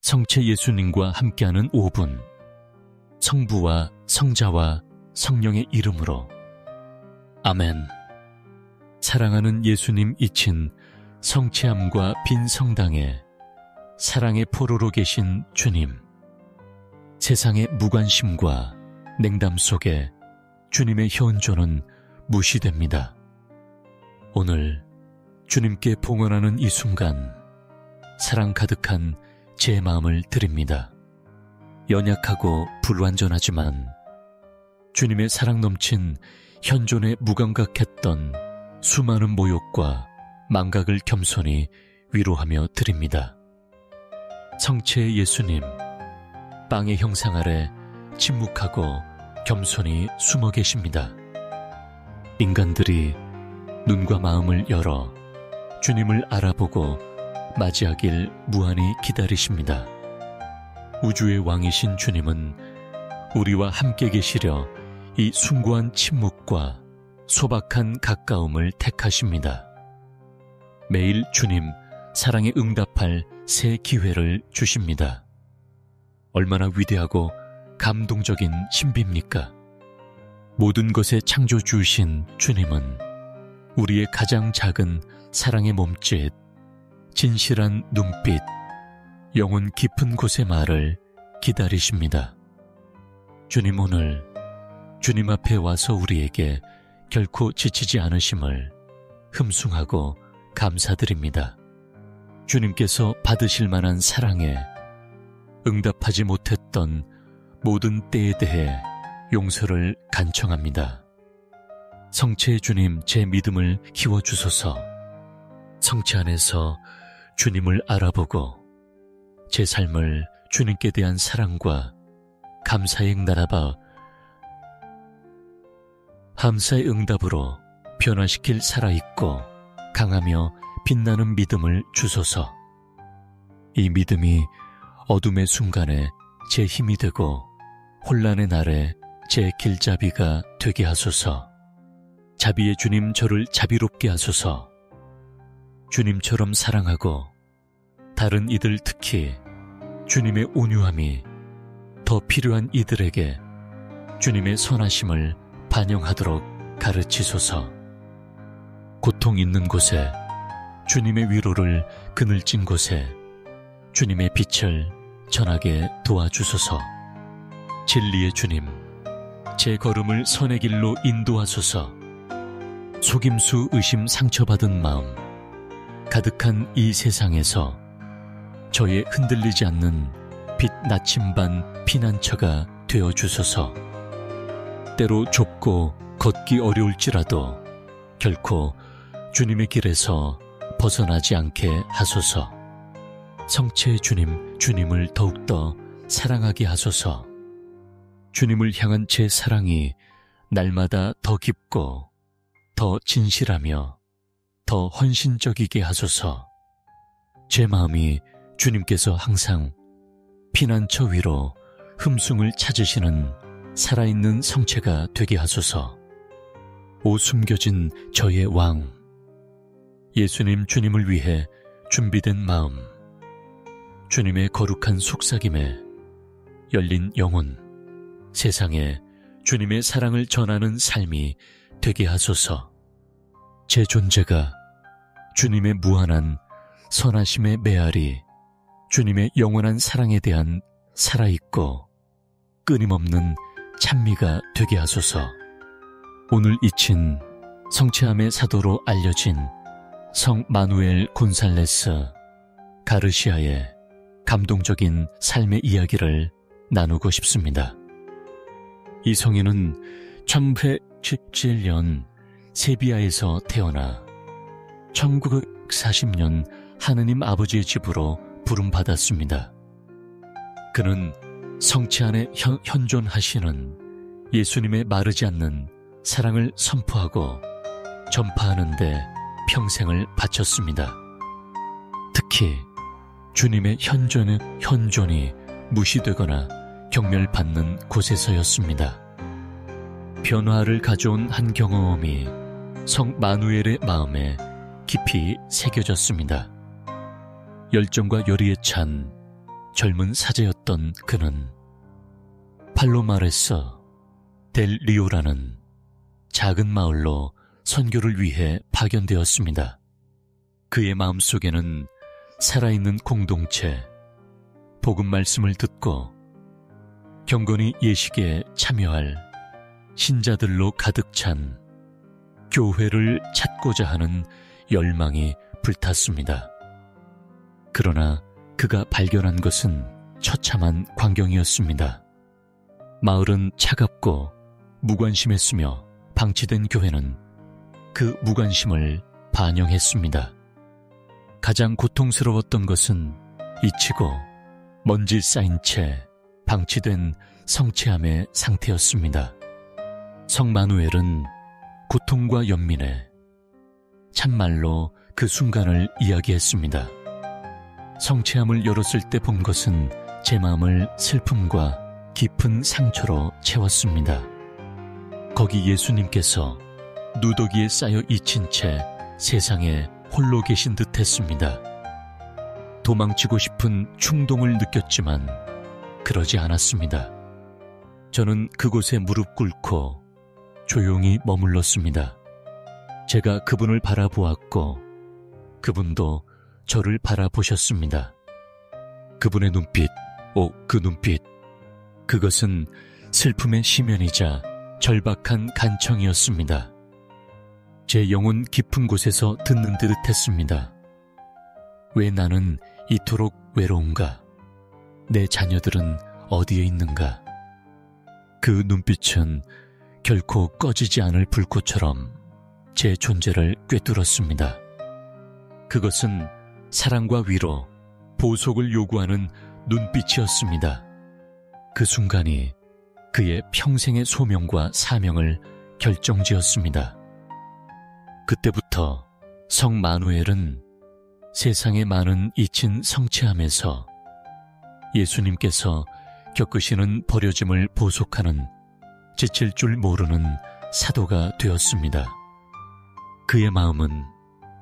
성체 예수님과 함께하는 5분. 성부와 성자와 성령의 이름으로. 아멘. 사랑하는 예수님 이친 성체함과 빈 성당에 사랑의 포로로 계신 주님. 세상의 무관심과 냉담 속에 주님의 현존은 무시됩니다. 오늘 주님께 봉헌하는 이 순간 사랑 가득한 제 마음을 드립니다. 연약하고 불완전하지만 주님의 사랑 넘친 현존에 무감각했던 수많은 모욕과 망각을 겸손히 위로하며 드립니다. 성체 예수님, 빵의 형상 아래 침묵하고 겸손히 숨어 계십니다. 인간들이 눈과 마음을 열어 주님을 알아보고 맞이하길 무한히 기다리십니다. 우주의 왕이신 주님은 우리와 함께 계시려 이 숭고한 침묵과 소박한 가까움을 택하십니다. 매일 주님 사랑에 응답할 새 기회를 주십니다. 얼마나 위대하고 감동적인 신비입니까? 모든 것의 창조주이신 주님은 우리의 가장 작은 사랑의 몸짓, 진실한 눈빛, 영혼 깊은 곳의 말을 기다리십니다. 주님, 오늘 주님 앞에 와서 우리에게 결코 지치지 않으심을 흠숭하고 감사드립니다. 주님께서 받으실 만한 사랑에 응답하지 못했던 모든 때에 대해 용서를 간청합니다. 성체의 주님, 제 믿음을 키워주소서. 성체 안에서 주님을 알아보고 제 삶을 주님께 대한 사랑과 감사의 감사의 응답으로 변화시킬 살아있고 강하며 빛나는 믿음을 주소서. 이 믿음이 어둠의 순간에 제 힘이 되고 혼란의 날에 제 길잡이가 되게 하소서. 자비의 주님, 저를 자비롭게 하소서. 주님처럼 사랑하고 다른 이들, 특히 주님의 온유함이 더 필요한 이들에게 주님의 선하심을 반영하도록 가르치소서. 고통 있는 곳에 주님의 위로를, 그늘진 곳에 주님의 빛을 전하게 도와주소서. 진리의 주님, 제 걸음을 선의 길로 인도하소서. 속임수, 의심, 상처받은 마음 가득한 이 세상에서 저의 흔들리지 않는 빛 나침반 피난처가 되어주소서. 때로 좁고 걷기 어려울지라도 결코 주님의 길에서 벗어나지 않게 하소서. 성체의 주님, 주님을 더욱더 사랑하게 하소서. 주님을 향한 제 사랑이 날마다 더 깊고 더 진실하며 더 헌신적이게 하소서. 제 마음이 주님께서 항상 피난처 위로 흠숭을 찾으시는 살아있는 성체가 되게 하소서. 오 숨겨진 저의 왕, 예수님, 주님을 위해 준비된 마음, 주님의 거룩한 속삭임에 열린 영혼, 세상에 주님의 사랑을 전하는 삶이 되게 하소서. 제 존재가 주님의 무한한 선하심의 메아리, 주님의 영원한 사랑에 대한 살아있고 끊임없는 찬미가 되게 하소서. 오늘 이친 성체함의 사도로 알려진 성 마누엘 곤살레스 가르시아의 감동적인 삶의 이야기를 나누고 싶습니다. 이 성인은 1917년 세비야에서 태어나 1940년 하느님 아버지의 집으로 부름받았습니다. 그는 성체 안에 현존하시는 예수님의 마르지 않는 사랑을 선포하고 전파하는 데 평생을 바쳤습니다. 특히 주님의 현존이 무시되거나 경멸받는 곳에서였습니다. 변화를 가져온 한 경험이 성 마누엘의 마음에 깊이 새겨졌습니다. 열정과 열의에 찬 젊은 사제였던 그는 팔로마레스 델 리오라는 작은 마을로 선교를 위해 파견되었습니다. 그의 마음속에는 살아있는 공동체, 복음 말씀을 듣고 경건히 예식에 참여할 신자들로 가득 찬 교회를 찾고자 하는 열망이 불탔습니다. 그러나 그가 발견한 것은 처참한 광경이었습니다. 마을은 차갑고 무관심했으며 방치된 교회는 그 무관심을 반영했습니다. 가장 고통스러웠던 것은 잊히고 먼지 쌓인 채 방치된 성체함의 상태였습니다. 성 마누엘은 고통과 연민에 참말로 그 순간을 이야기했습니다. 성체함을 열었을 때 본 것은 제 마음을 슬픔과 깊은 상처로 채웠습니다. 거기 예수님께서 누더기에 쌓여 잊힌 채 세상에 홀로 계신 듯 했습니다. 도망치고 싶은 충동을 느꼈지만 그러지 않았습니다. 저는 그곳에 무릎 꿇고 조용히 머물렀습니다. 제가 그분을 바라보았고 그분도 저를 바라보셨습니다. 그분의 눈빛, 그 눈빛. 그것은 슬픔의 심연이자 절박한 간청이었습니다. 제 영혼 깊은 곳에서 듣는 듯 했습니다. 왜 나는 이토록 외로운가? 내 자녀들은 어디에 있는가? 그 눈빛은 결코 꺼지지 않을 불꽃처럼 제 존재를 꿰뚫었습니다. 그것은 사랑과 위로, 보속을 요구하는 눈빛이었습니다. 그 순간이 그의 평생의 소명과 사명을 결정지었습니다. 그때부터 성 마누엘은 세상의 많은 잊힌 성체함에서 예수님께서 겪으시는 버려짐을 보속하는 지칠 줄 모르는 사도가 되었습니다. 그의 마음은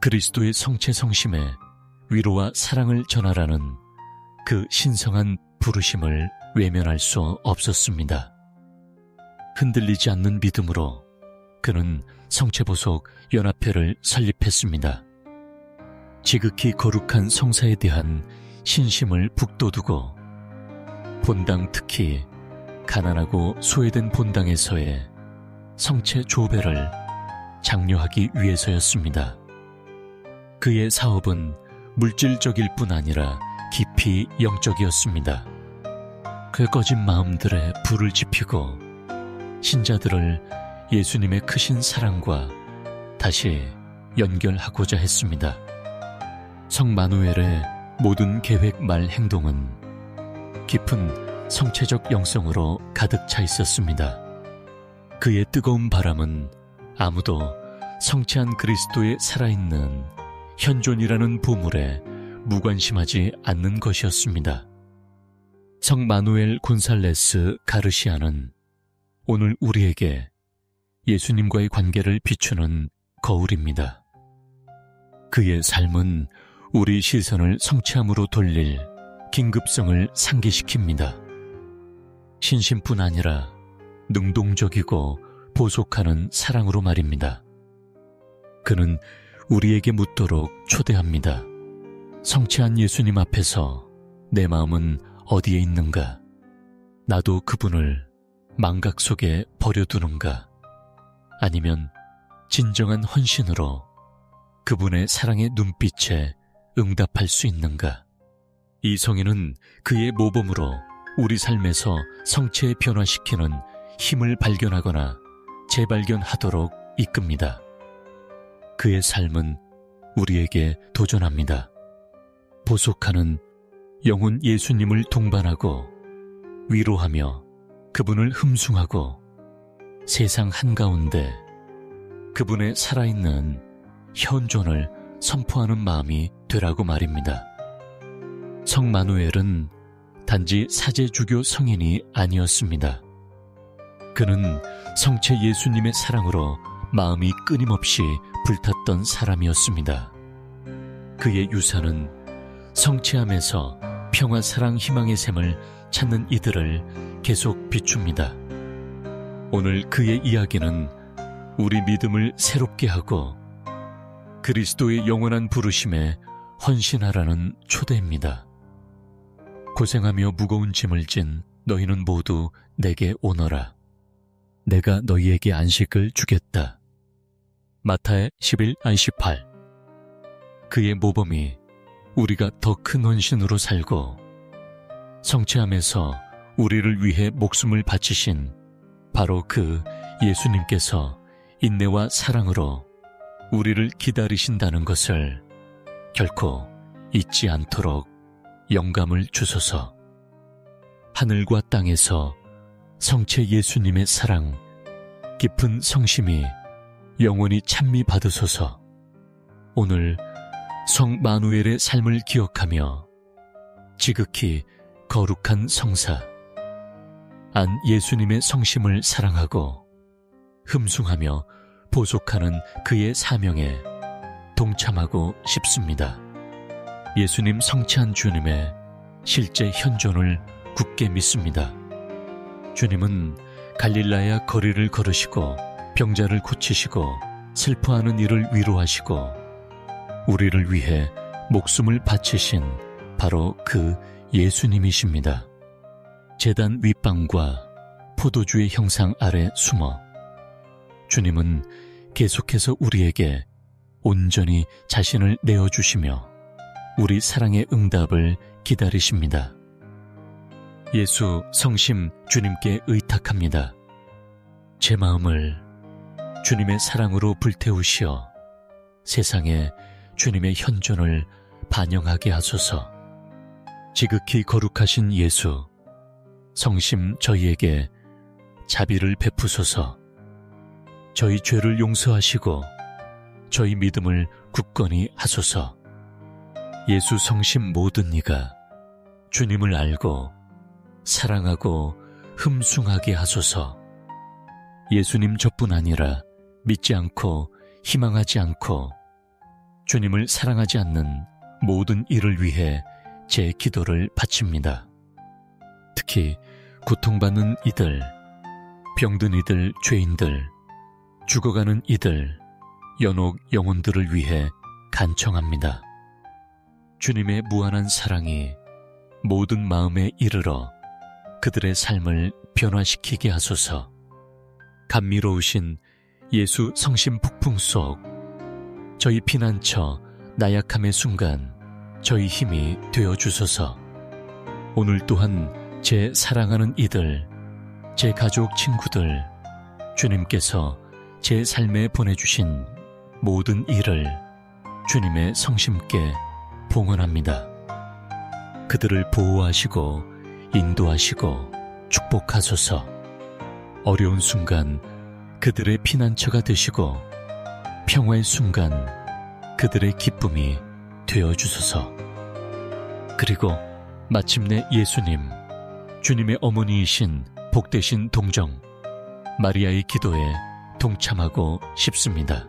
그리스도의 성체성심에 위로와 사랑을 전하라는 그 신성한 부르심을 외면할 수 없었습니다. 흔들리지 않는 믿음으로 그는 성체보속 연합회를 설립했습니다. 지극히 거룩한 성사에 대한 신심을 북돋우고 본당, 특히 가난하고 소외된 본당에서의 성체 조배를 장려하기 위해서였습니다. 그의 사업은 물질적일 뿐 아니라 깊이 영적이었습니다. 그 꺼진 마음들에 불을 지피고 신자들을 예수님의 크신 사랑과 다시 연결하고자 했습니다. 성 마누엘의 모든 계획 말 행동은 깊은 성체적 영성으로 가득 차 있었습니다. 그의 뜨거운 바람은 아무도 성체한 그리스도의 살아있는 현존이라는 보물에 무관심하지 않는 것이었습니다. 성 마누엘 곤살레스 가르시아는 오늘 우리에게 예수님과의 관계를 비추는 거울입니다. 그의 삶은 우리 시선을 성체함으로 돌릴 긴급성을 상기시킵니다. 신심뿐 아니라 능동적이고 보속하는 사랑으로 말입니다. 그는 우리에게 묻도록 초대합니다. 성체한 예수님 앞에서 내 마음은 어디에 있는가? 나도 그분을 망각 속에 버려두는가? 아니면 진정한 헌신으로 그분의 사랑의 눈빛에 응답할 수 있는가? 이 성인은 그의 모범으로 우리 삶에서 성체에 변화시키는 힘을 발견하거나 재발견하도록 이끕니다. 그의 삶은 우리에게 도전합니다. 보속하는 영혼 예수님을 동반하고 위로하며 그분을 흠숭하고 세상 한가운데 그분의 살아있는 현존을 선포하는 마음이 되라고 말입니다. 성 마누엘은 단지 사제주교 성인이 아니었습니다. 그는 성체 예수님의 사랑으로 마음이 끊임없이 불탔던 사람이었습니다. 그의 유산은 성체함에서 평화, 사랑, 희망의 샘을 찾는 이들을 계속 비춥니다. 오늘 그의 이야기는 우리 믿음을 새롭게 하고 그리스도의 영원한 부르심에 헌신하라는 초대입니다. 고생하며 무거운 짐을 진 너희는 모두 내게 오너라. 내가 너희에게 안식을 주겠다. 마타의 11:18. 그의 모범이 우리가 더 큰 헌신으로 살고 성취함에서 우리를 위해 목숨을 바치신 바로 그 예수님께서 인내와 사랑으로 우리를 기다리신다는 것을 결코 잊지 않도록 영감을 주소서. 하늘과 땅에서 성체 예수님의 사랑, 깊은 성심이 영원히 찬미 받으소서. 오늘 성 마누엘의 삶을 기억하며 지극히 거룩한 성사 안 예수님의 성심을 사랑하고 흠숭하며 보속하는 그의 사명에 동참하고 싶습니다. 예수님 성취한 주님의 실제 현존을 굳게 믿습니다. 주님은 갈릴라야 거리를 걸으시고 병자를 고치시고 슬퍼하는 이를 위로하시고 우리를 위해 목숨을 바치신 바로 그 예수님이십니다. 제단 윗방과 포도주의 형상 아래 숨어 주님은 계속해서 우리에게 온전히 자신을 내어주시며 우리 사랑의 응답을 기다리십니다. 예수 성심 주님께 의탁합니다. 제 마음을 주님의 사랑으로 불태우시어 세상에 주님의 현존을 반영하게 하소서. 지극히 거룩하신 예수, 성심 저희에게 자비를 베푸소서. 저희 죄를 용서하시고 저희 믿음을 굳건히 하소서. 예수 성심 모든 이가 주님을 알고 사랑하고 흠숭하게 하소서. 예수님 저뿐 아니라 믿지 않고 희망하지 않고 주님을 사랑하지 않는 모든 이를 위해 제 기도를 바칩니다. 특히 고통받는 이들, 병든 이들, 죄인들, 죽어가는 이들, 연옥 영혼들을 위해 간청합니다. 주님의 무한한 사랑이 모든 마음에 이르러 그들의 삶을 변화시키게 하소서. 감미로우신 예수 성심 폭풍 속 저희 피난처 나약함의 순간 저희 힘이 되어주소서. 오늘 또한 제 사랑하는 이들, 제 가족 친구들, 주님께서 제 삶에 보내주신 모든 일을 주님의 성심께 봉헌합니다. 그들을 보호하시고 인도하시고 축복하소서. 어려운 순간 그들의 피난처가 되시고 평화의 순간 그들의 기쁨이 되어주소서. 그리고 마침내 예수님, 주님의 어머니이신 복되신 동정 마리아의 기도에 동참하고 싶습니다.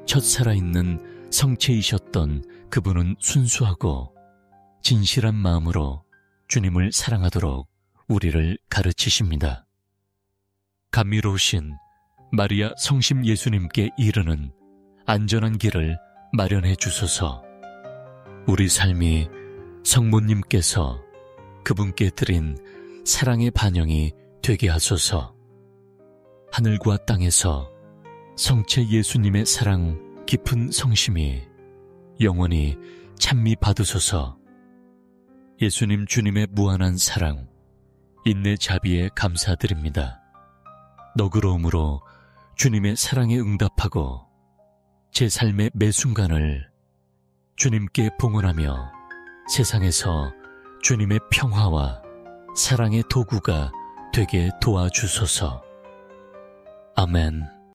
첫 살아있는 성체이셨던 그분은 순수하고 진실한 마음으로 주님을 사랑하도록 우리를 가르치십니다. 감미로우신 마리아 성심 예수님께 이르는 안전한 길을 마련해 주소서. 우리 삶이 성모님께서 그분께 드린 사랑의 반영이 되게 하소서. 하늘과 땅에서 성체 예수님의 사랑 깊은 성심이 영원히 찬미 받으소서. 예수님 주님의 무한한 사랑, 인내 자비에 감사드립니다. 너그러움으로 주님의 사랑에 응답하고 제 삶의 매 순간을 주님께 봉헌하며 세상에서 주님의 평화와 사랑의 도구가 되게 도와주소서. 아멘.